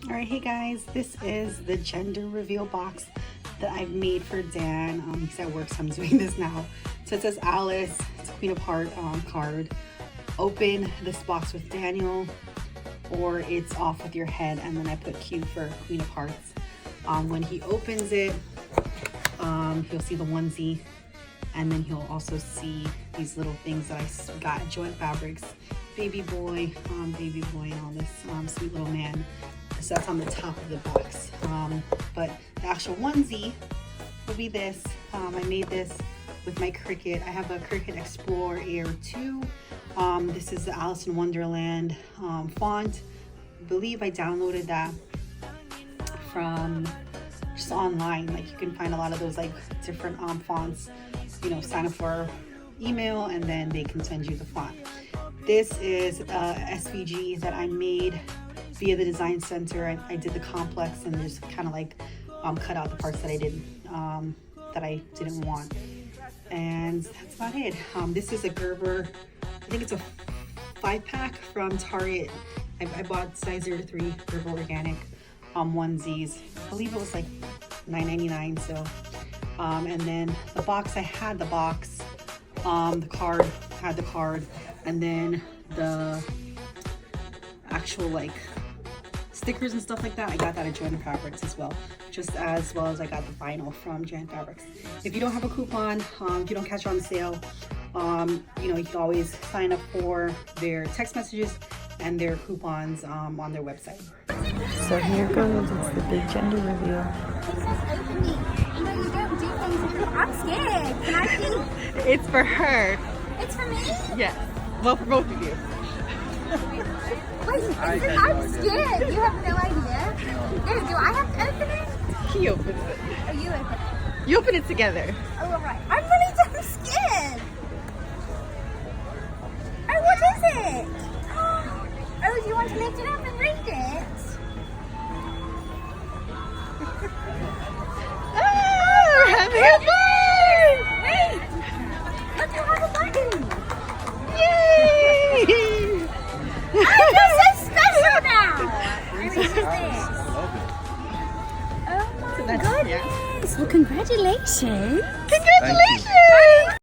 Alright, hey guys, this is the gender reveal box that I've made for Dan. He's at work, so I'm doing this now. So it says Alice, it's a Queen of Heart card. Open this box with Daniel, or it's off with your head, and then I put Q for Queen of Hearts. When he opens it, he'll see the onesie, and then he'll also see these little things that I got at Joint Fabrics. Baby boy, and all this sweet little man. So that's on the top of the box. But the actual onesie will be this. I made this with my Cricut. I have a Cricut Explorer Air 2. This is the Alice in Wonderland font. I believe I downloaded that from just online. Like, you can find a lot of those like different fonts. You know, sign up for email and then they can send you the font. This is SVG that I made via the design center. I did the complex and just kind of like cut out the parts that I didn't want, and that's about it. This is a Gerber, I think it's a 5-pack from Target. I bought size 0 to 3 Gerber organic onesies. I believe it was like $9.99. So and then the box, I had the box, the card, had the card, and then the actual like stickers and stuff like that, I got that at Joint Fabrics as well. Just as well as I got the vinyl from Joint Fabrics. If you don't have a coupon, if you don't catch it on sale, you know, you can always sign up for their text messages and their coupons on their website. So here goes, it's the big gender reveal. I'm scared. Can I see? It's for her. It's for me? Yes. Well, for both of you. Wait, I'm scared. You have no idea. Do I have to open it? He opens it. Or you open it? You open it together. Oh, all right. I'm really scared. Oh, what is it? Oh, do you want to lift it up and read it? Oh, happy birthday! Wait! Look, you have a button! Yay! I feel so special now! Let me use this. Oh my goodness! Well, congratulations! Congratulations!